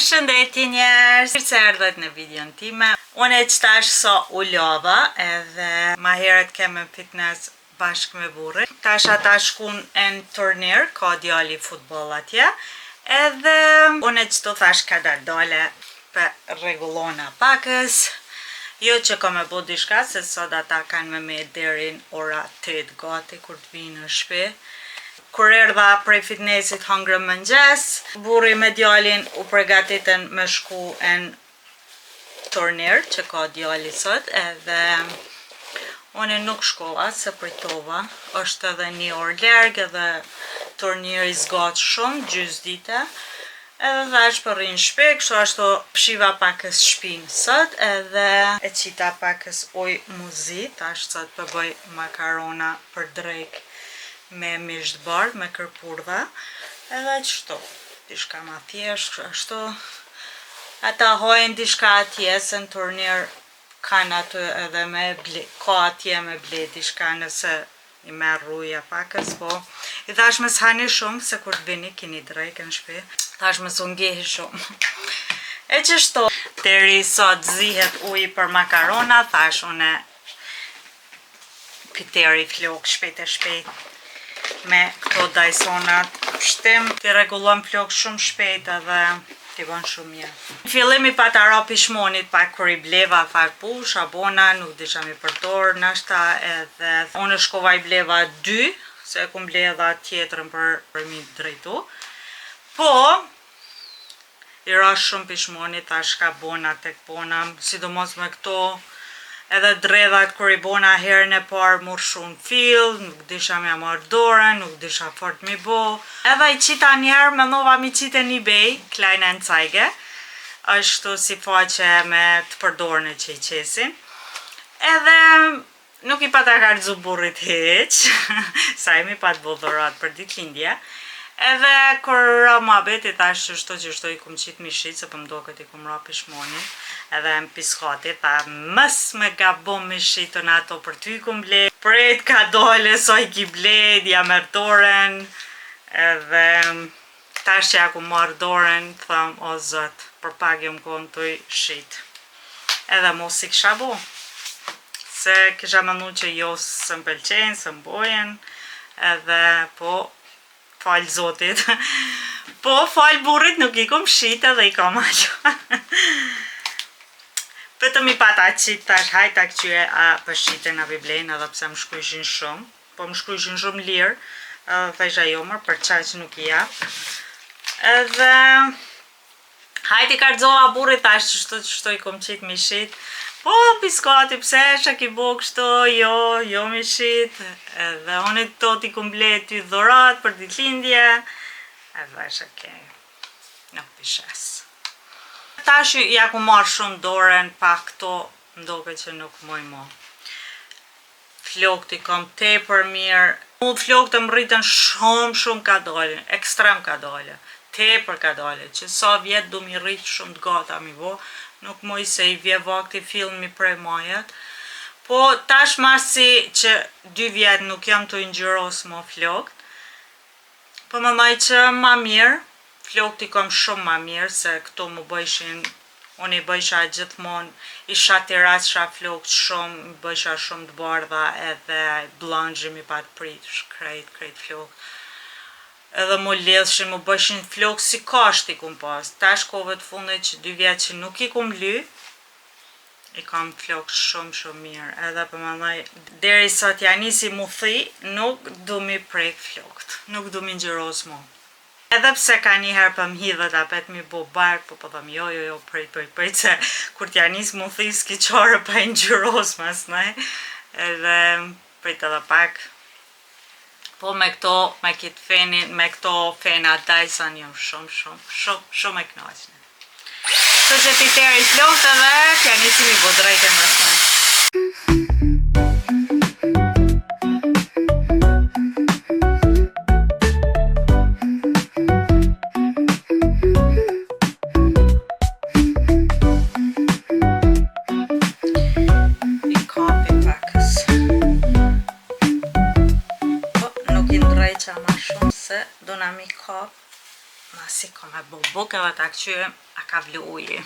Përshëndetje njerëz, mirë se erdhët në videon time. Unë e qëtash so u lodha edhe ma herët kem në fitness bashkë me burrin. Tash ata shkun në turnir, ka djali futboll atje. Edhe unë e qëtu thash ka dole për regullona pakës. Jo që ka me bu dishka, se sot ata kanë me derin ora 8 gati kur të vinë në shtëpi. Kur erdha prej fitnessit hëngrëm mëngjes, burri me djalin u përgatitën me shku në turnir që ka djali sot, edhe unë nuk shkova se pritova, është edhe një orë larg edhe turniri zgat shumë, gjys dite. Edhe thash për rinë shpe, kështu ashtu pshiva pakës shpinë sot, edhe e qita pakës uj muzi, tash sot përbëj makarona për drejk me misht bardh, me kërpurdha, edhe qështu, dishka ma thjesht, ashtu, ata hojnë dishka atje, se në turnir kanë aty edhe me ble, ka atje me ble dishka nëse i merr rruja pakës, po, i thash me s'hani shumë, se kur të vini kini drejk në shpi, thash me s'u ngehi shumë. E qështu, deri sot zihet uji për makarona, thash une piteri flok shpejt e shpejt, me këto Dysonat shtim, ti regullon flok shumë shpejt edhe ti bën shumë mirë. Në fillim i patara pishmonit pak kur i bleva, thak pu, shabona, nuk disha mi përdor, nashta edhe unë shkova i bleva 2, se ku mbledha tjetrën për mi drejtu. Po, i ra shumë pishmonit, thash ka bona tek bona, sidomos me këto, edhe dredhat kur i bona herën e parë mur shumë fill, nuk disha me marrë dorën, nuk disha fort mi bo. Edhe i qita njerë, me nova mi qite një bej, Kleine Anzeige, është si faqe me të përdorën e që i qesin. Edhe nuk i pata karzu burrit heq, sa imi pat bo dhurat për ditëlindje. Edhe kur ra muhabet i thash qështu i kum qit mishit, se për mdo këtë i kum ra pishmonin, edhe në piskati, tha mës me gabon mishitën ato për ty kum bled, prejt ka dole, so i ki bled, ja merr dorën, edhe tash që ja ku marrë dorën, tham o zot, për pak jëm konë të i shit. Edhe mos i kisha bo, se kisha mënu që jo së m'pëlqenë, së m'bojen, edhe po, falë zotit, po falë burrit nuk i kom shit edhe i kom alë. Vetëm i pata qit tash hajta këqyre a për shiten a biblejnë edhe pse më shkryshin shumë, po më shkryshin shumë lirë, edhe thajsha jo mërë për qaj që nuk i jap. Edhe hajti karzoha burrit tash qështu i kom qit mi shit, po piskati pse shak i bo kështu, jo mi shit, edhe unë këto t'i kom ble ty dhurat për ditëlindje, edhe është okej, nuk pishes. Tash ja ku marrë shumë dorën, pa këto mdoke që nuk moj mo. Flokët i kom tepër mirë, flokët më rritën shumë ka dole, ekstrem ka dole, tepër ka dole, që sa vjetë du mi rritë shumë të gata mi bo, nuk moj se i vje vakti filmi prej majet. Po tash masi që 2 vjetë nuk jam të ingjëros mo flokët, po më maj që ma mirë, flokët i kom shumë ma mirë, se këto më bëjshin, unë i bëjsha gjithmon, i shatirasha flokët shumë, i bëjsha shumë të bardha, edhe blanjim i patë pritë, krejt flokët. Edhe më ledhshin, më bëjshin flokë si kasht i kum pas. Tash kove të fundit që 2 vjetë që nuk i kum ly, i kam flokë shumë mirë. Edhe për më dhaj, deri sot ja nisi mu thi, nuk du mi prek flokët, nuk du mi ngjëros mu. Edhe pse ka njëherë për mhidhët apet mi bo bark, po dhëm jo, prejt, se kur t'ja nis mu thi s'ki qare pa i ngjëros mas nej, edhe prejt edhe pak. Po me këto, me kitë fenin, me këto fena Dyson jam shumë e knaqne. Kështu që ti teri flokët edhe, t'ja nisi mi bo drejke mas nej. Do na mi kap ma si ka me bo bukë dhe ta këqyë a ka vlu uji.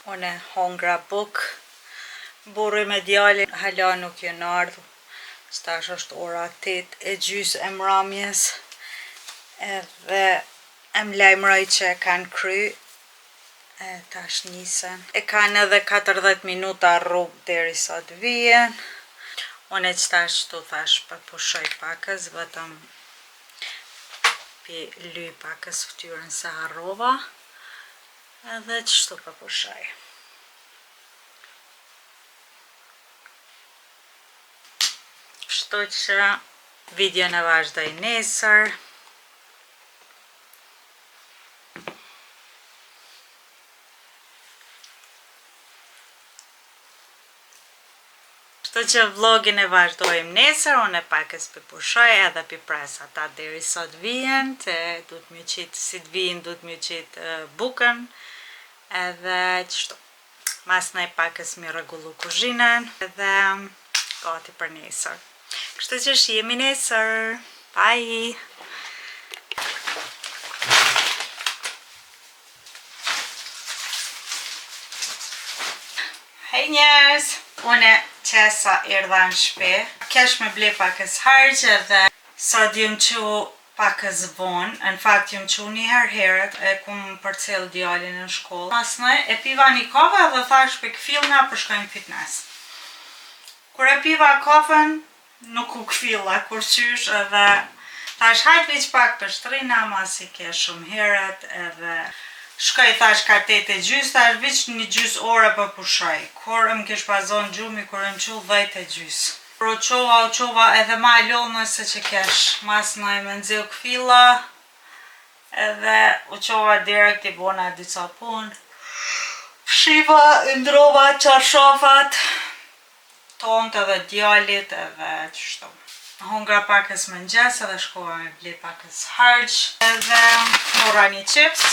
Unë hongra buk, burri me djalin hala nuk jën ardhur. Stash është ora 8:30 e mramjes. Edhe em lajmëroj që e kanë kry. Tash nisen. E kanë edhe 40 minuta rrugë derisa të vijen. Unë që tash të thash për pushoj pakës, vetëm pi ly pakës ftyrën se harrova. Edhe qështu për pushoj. Kështu që videon e vazhdoj nesër. Kështu që vlogin e vazhdojmë nesër, unë e pakës për pushoj edhe për pres ata deri sot vijen, të du të më qitë, si të vijen du të më qitë bukën, edhe qështu. Mas nej pakës mi rregullu kuzhinën edhe gati për nesër. Kështu që shihemi nesër. Bye! Hej njerëz! Une qesa erdha në shpi. Kesh me ble pakës harq edhe sot jëm që pakës vonë. Në fakt jëm që një herët e kum përcjell djalin në shkollë. Masnej e piva një kafe dhe thash për këfillna për shkojmë fitness. Kur e piva kafen, nuk u këfilla kur qysh edhe thash hajt veç pak për shtrina, masi ke shumë herët edhe shkoj thash ka 8:30, thash veç një gjys ore për pushoj. Kur më kish pazon gjumi, kur më qull 10:30. Pro qova edhe ma lodhë se që kesh. Mas në e me nëzio këfilla edhe u qova direkt i bona dica pun. Shiva, ndrova qarshafat, tomt edhe djalit edhe qështu. Hungra pakës mëngjes edhe shkova me ble pakës harq edhe mora një chips,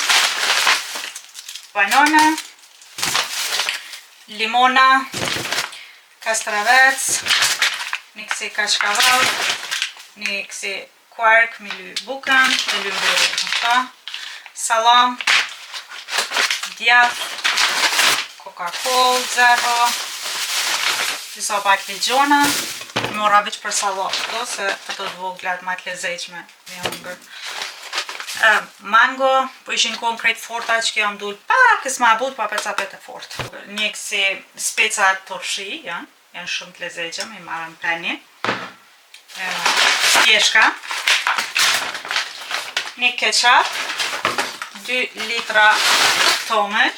banana, limona, kastravec, një kësi kashkaval, një kësi kuark, mi ly bukan, e ly mbëri në ta, salam, djath, Coca-Cola, zero, disa pak ligjona, mora veç për salat, se ato të voglat ma të lezeqme, mi hungër. Mango, po ishin konkret forta që kjo më dull pakës ma but, pa pecapet e fort. Një kësi speca turshi, janë shumë të lezeqëm, i marrën peni. Stjeshka. Një ketchup. 2 litra tomër.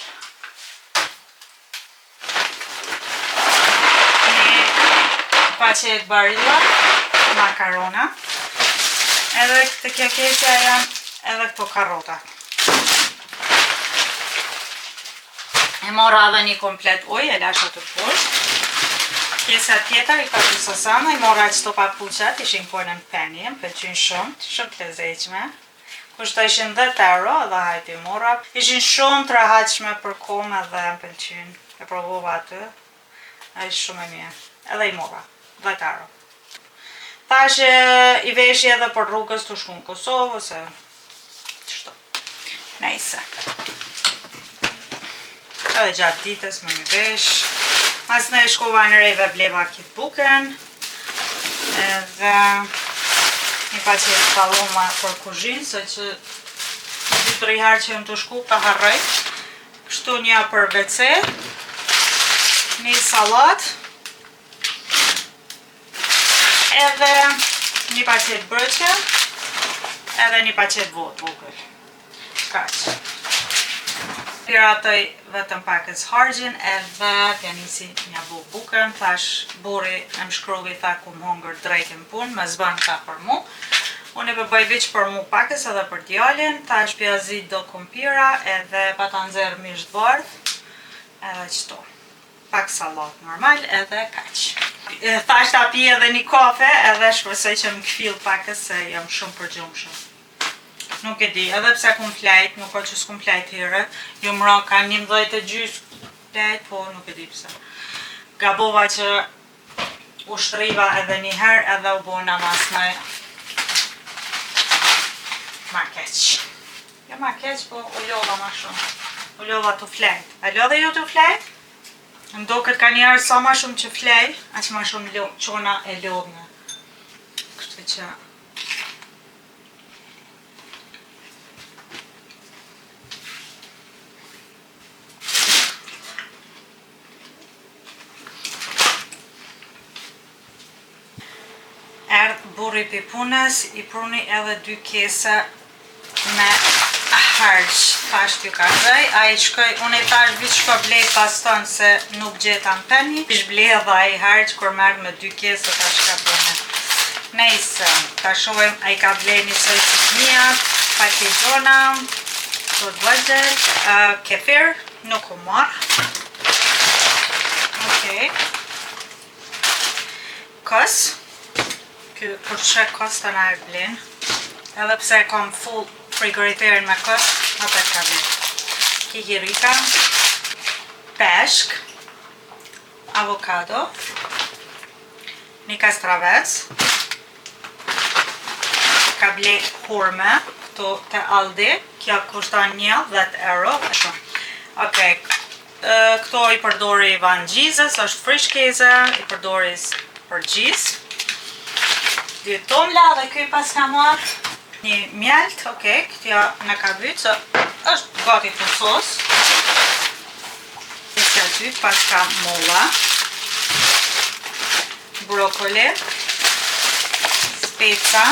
Një paqet barilla, makarona. Edhe këtë kjo keqja janë edhe këto karota. E mora edhe një komplet uj, e lasha të poshtë. Pjesa tjetër i ka të sosana, i mora qëto papuqat, ishin konën penny, më pëlqyn shumë të lezeqme. Kushto ishin 10 euro, edhe hajti i mora. Ishin shumë të rahatshme për kom edhe më pëlqyn. E provova aty, e ishë shumë e mirë. Edhe i mora, 10 euro. Thash i veshje edhe për rrugës të shku në Kosovë, ose qështu. Nejse. Edhe gjatë ditës më një vesh. Mas në e shkova në rejve bleva kitë buken. Edhe një paqet paloma për kuzhinë, se që 2-3 herë që jëm të shku të harrej. Kështu një për WC. Një salat. Edhe një paqet brëqe, edhe një paqet votë vogël. Kaq. Piratoj vetëm pakës hargjin edhe t'ja nisi një bukën, thash buri e më shkrovi tha ku më hongër drejtin pun, me zban ka për mu. Unë e përbëj veç për mu pakës edhe për djalin, thash pjazit do kumpira edhe pata nxerë misht bardh, edhe qëto. Pak salat normal edhe kaq. Thash ta pi edhe një kafe edhe shpresoj që më këfill pakës se jam shumë përgjumshëm. Nuk e di, edhe pse kum flajt, nuk o që s'kum flajt herët. Ju mra ka 11:30 flajt, po nuk e di pse. Gabova që u shtriva edhe një herë edhe u bona mas me ma keq. Jo ma keq, po u lodha ma shumë. U lodha të flajt. A lodhe ju të flajt? Më do këtë ka njerë sa ma shumë që flej, aq ma shumë qona e lodhme. Kështu që... Erdhë burri pi punës, i pruni edhe 2 kese me harq. Thash t'ju ka dhej, a i shkoj, unë i thash vit shko blej pas tonë se nuk gjeta në penny. Ish blej edhe a i harq kur merë me 2 kese, thash ka bëne. Nejse, tashojmë, a i ka blej një soj fitnijat, pakizona, të dvajgjel, kefir, nuk u marë. Okej. Kës. Kur shek kës të na e blin. Edhe pse kam full frigoriterin me kës, atë ka blin. Kikirika. peshk, avokado, një kastravec, ka ble hurme, këto të Aldi, kjo kushton 10 euro. Okej, këto i përdori vangjizës, është frishkeze, i përdori për gjizë. 2 tomla dhe këj pas ka marrë një mjelt, okej, këtja në ka vytë, se është gati për sos. Këtja 2 pas ka molla, brokoli, speca,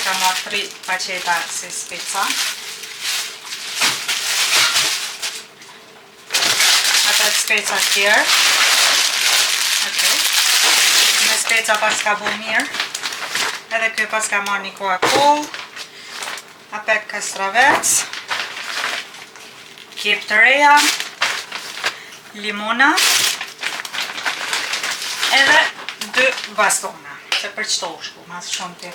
ka marrë 3 paqeta si speca. Ata speca tjerë. Okej. Me speca pas ka bu mirë. Edhe kjo pas ka marrë një Coca-Cola. Apet kastravec. Kep të reja. Limona. Edhe 2 bastona. Se për qëto u shku, mas shumë të.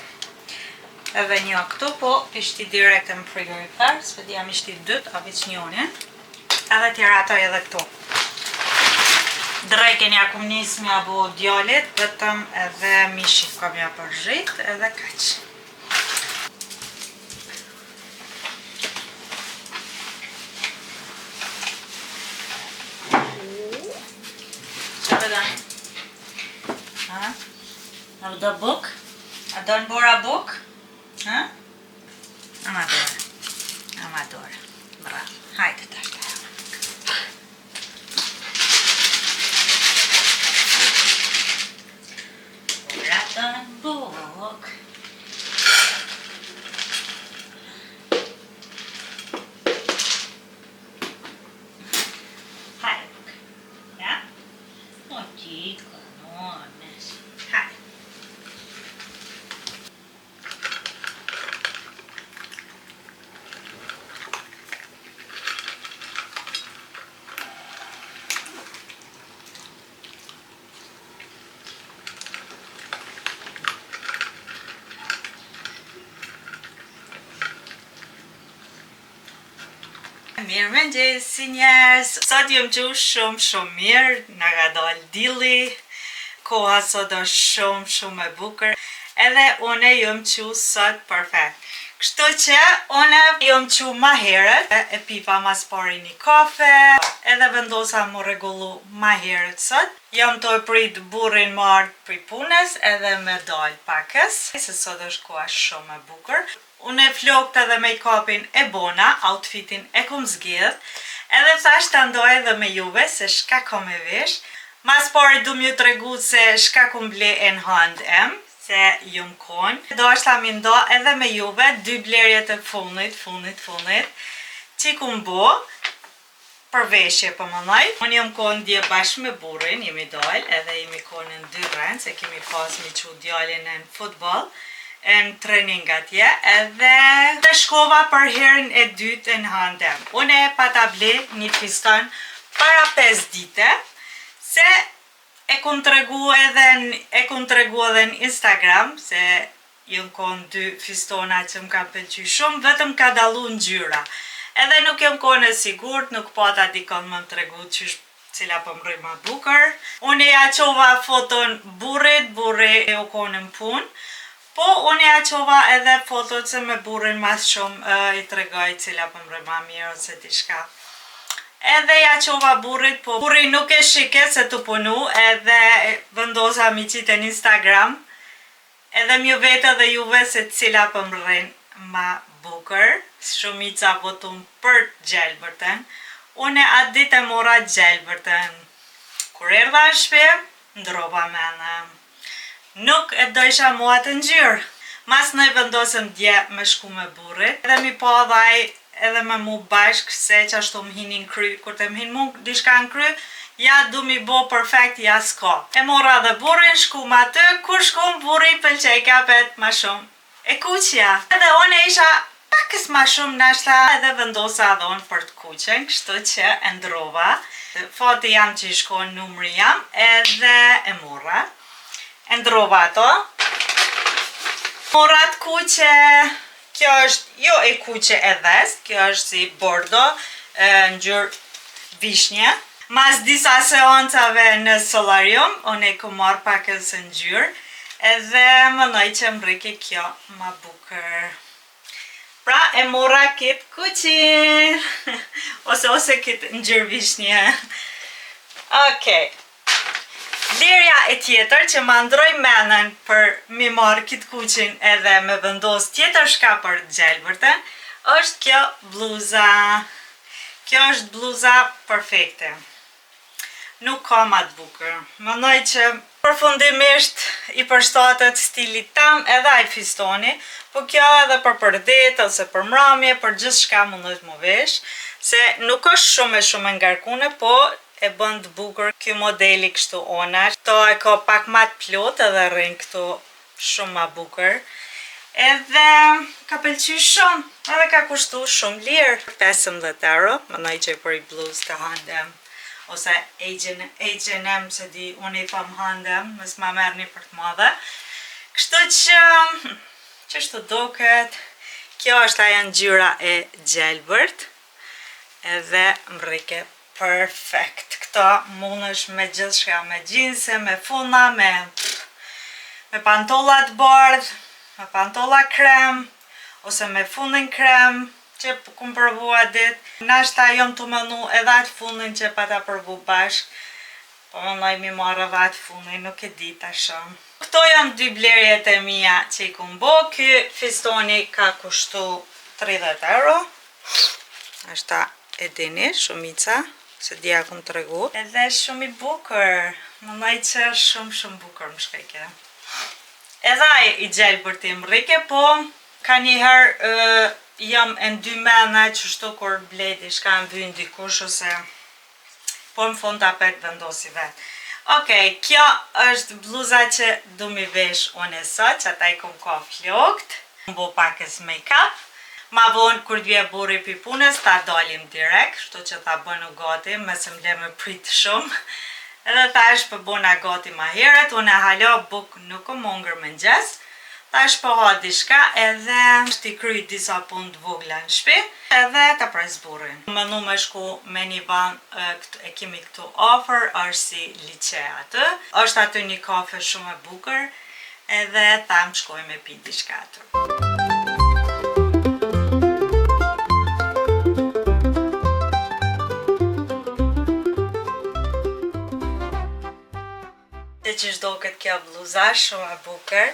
Edhe një këtu, po ishti direkt në frigorifer, s'pe di jam ishti 2, a veç njonin. Edhe tjera ato edhe këtu. Drejken ja kum nis mja bo djallit, vetëm edhe mishit kam ja përzhit, edhe kaq. Qa përdan? Ha? A do buk? A do në bora buk? Ha? Amador. Amador. Bravo. Hajde tash. Bok. Hajde bok. Ja? O qitë, kanones. Hajde. Mirë me ngjesi njerëz. Sot jëm gju shumë mirë, nga ka dal dilli, koha sot është shumë e bukur, edhe une jëm gju sot perfekt. Kështu që une jëm gju ma herët, e pipa mas pari një kafe, edhe vendosa mu regullu ma herët sot. Jam të e prit burrin marrë pri punës edhe me dal pakës, se sot është koha shumë e bukur. Unë e flokt edhe make-upin e bona, outfitin e kom zgjedh, edhe thash të ndoj edhe me juve se shka kom e vesh. Mas pari du m'ju të regu se shka kom ble e në H&M, se jum kon. Do është ta mi ndo edhe me juve 2 blerjet e funit, që kum bo, për veshje për më nëj. Unë jam kon dje bashkë me burrin, jemi dal, edhe jemi kon në 2 rënd, se kemi pas mi që djallin në futbol. Në trening atje, edhe të shkova për herën e 2 në H&M. Unë e pata ble një fiston para 5 dite, se e kum të regu edhe në Instagram, se jënë kon 2 fistona që më ka pëlqy shumë, vetëm ka dalu në gjyra. Edhe nuk jëm kon e sigurt, nuk pata dikon më të regu qysh cila për më rëj ma bukur. Unë e ja qova foton burrit e u konë në punë, po unë ja qova edhe fotot se me burrin mas shumë i të regoj cila për mre ma mirë ose tishka. Edhe ja qova burrit, po burri nuk e shike se të punu, edhe vendosa miqit në Instagram, edhe mju vete dhe juve se cila për mre ma bukur, shumica votun për gjelbërten. Unë atë dit e mora gjelbërten. Kur erdha në shpe, ndrova mene. Nuk e dojsha mua të ngjyrë. Mas në i vendosëm dje me shku me burrit, edhe mi po dhaj edhe me mu bashkë se që ashtu më hinin kry. Kur të më hin mu dishka në kry, ja du mi bo perfekt, ja s'ka. E mora dhe burrin, shku ma të, kur shku më burri pëlqej kapet ma shumë. E kuqja. Edhe one isha pakës ma shumë nashta, edhe vendosa adhon për të kuqen, kështu që e ndrova. Fati jam që i shkon numri jam, edhe e mora. E ndrova ato. Morat kuqe, kjo është jo e kuqe e dhest, kjo është si bordo, ngjyrë vishnje. Mas disa seancave në solarium, unë e ku marrë pakës në gjyrë, edhe mënoj që më rike kjo ma bukër. Pra e mora kitë kuqin, ose kitë ngjyrë vishnje. Okej. Lirja e tjetër që më ndroj menën për mi marrë kitë kuqin edhe me vendos tjetër shka për gjelbërten, është kjo bluza. Kjo është bluza perfekte. Nuk ka ma të bukër. Mëndoj që përfundimisht i përshtatet stilit tam edhe ai fistoni, po kjo edhe për përdet ose për mramje, për gjithë shka mundojt më vesh, se nuk është shumë e ngarkune, po e bën të bukur ky modeli kështu ona. Këto e ka pak ma të plot edhe rrin këtu shumë ma bukur. Edhe ka pëlqy shumë, edhe ka kushtu shumë lirë. 15 euro, mëndoj që për i bluz të handem, ose H&M, se di unë i thom handem, mës ma merrni për të madhe. Kështu që shtu doket, kjo është ajo ngjyra e gjelbërt, edhe më rike perfekt. Këto mundesh me gjithë shka, me gjinse, me funa, me pantolla të bardh, me pantolla krem, ose me fundin krem, që kum përvua dit. Nashta jom të mënu edhe atë fundin që pa ta përvu bashk, po mënoj mi marrë edhe atë fundin, nuk e di ta shumë. Këto janë dy blerjet e mia që i kum bo. Ky fistoni ka kushtu 30 euro. Ashta e dini, shumica, se dija kum të regu. Edhe shumë i bukur, mëndoj që shumë bukur më shkeke. Edhe ai i gjelbërt i më rike, po ka njëherë jam e në dy mena që shtu kur bledi shka në vynë dikush, ose po në fund të apet vendosi vetë. Okej, kjo është bluza që du mi vesh unë e sot, që ata i kum ka flokt. Më bo pakës make-up. Ma vonë kur t'vje burri pi punës, ta dalim direkt, shtu që ta bënu gati, mëse më le me prit shumë. Edhe ta është për bëna gati ma heret, unë e halo buk nuk o mongër më ngjes. Ta është për ha dishka, edhe është i kry disa punë të vogla në shpi, edhe ta pres burrin. Mënu me shku me një van, e kemi këtu offer, është si lice atë. është aty një kafe shumë e bukur, edhe ta më shkoj me pi dishka atë. Që shdo këtë kjo bluza, shumë e bukur.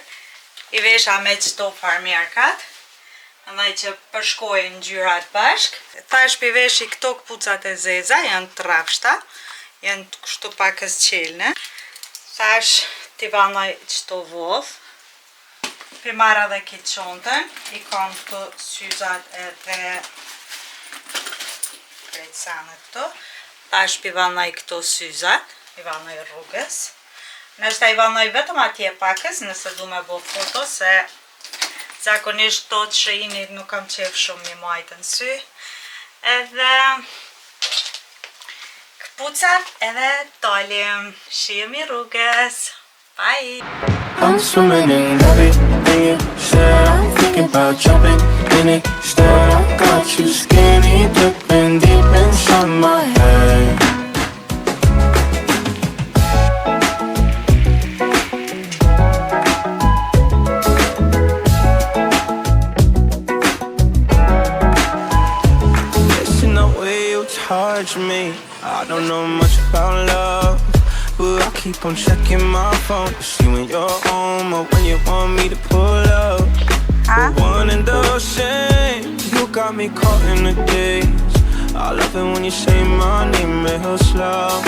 I vesha me qëto farmerkat, ndaj që përshkojnë ngjyrat bashk. Thash pi veshi këto këpucat e zeza, janë të rafshta, janë të kështu pakës qelne. Thash t'i vanoj qëto vodh. Pi marra dhe kitë qontën, i kam këto syzat edhe krejtësanet këto. Thash pi vanoj këto syzat, i vanoj rrugës. Nështë i vanoj vetëm atje pakës, nëse du me bo foto, se zakonisht to të shëjinit nuk kam qef shumë një majtë në sy. Edhe këpucat edhe talim. Shihemi rrugës. Bye! I'm swimming in everything you said. I'm thinking about jumping in it. Instead, I got you skinny dipping deep inside my head. Charge me. I don't know much about love, but I keep on checking my phone to see when you're home or when you want me to pull up. But one and the same. You got me caught in the days. I love it when you say my name real slow.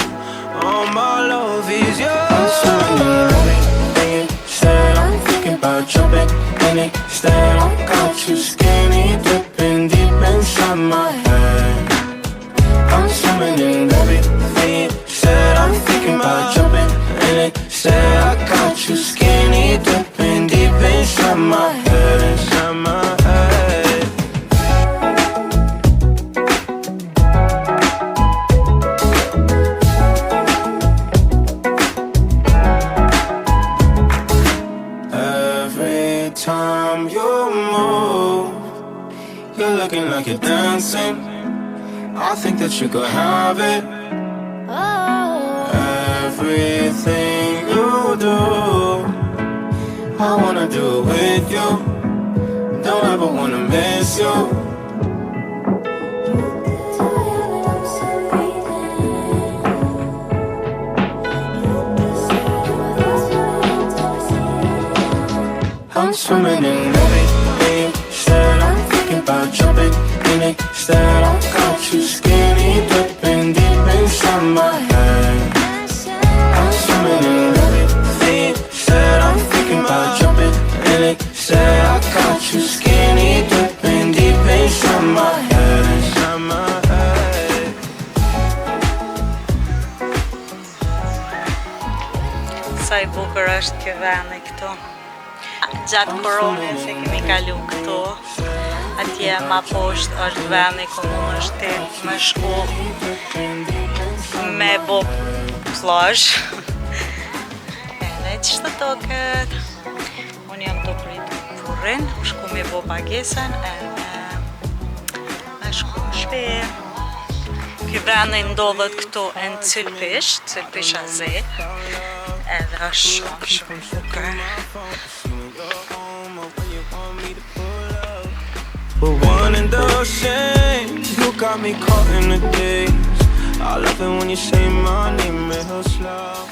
All my love is yours. I'm swimming everything you said. I'm thinking about jumping in it. Instead, I got you skinny dipping deep inside my head. I'm swimming in everything you said. I'm thinking about jumping in it. Said I got you skinny dipping deep inside my head. Inside my head. Every time you move, you're looking like you're dancing. I think that you could have it. Everything you do, I wanna do it with you. Don't ever wanna miss you. I'm swimming in everything. Said I'm thinking about jumping in it. Said I got you skinny dipping deep inside my head. I'm swimming in everything. Said I'm thinking about jumping in it. Said I got you skinny dipping deep inside my head. Inside my head. Sa I bukur është ky vend këtu. Gjatë koronës e kemi kalu këtu. Atje ma poshtë është vendi ku mund është ti me shku me bo plazh. Edhe qështë të toket. Unë jam të pritur furrin, shku me bo pagesën edhe me shku në shtëpi. Ky vendi ndodhet këtu në Cylpish Azi. Edhe është shumë bukur. But one and the same, you got me caught in the days. I love it when you say my name real slow.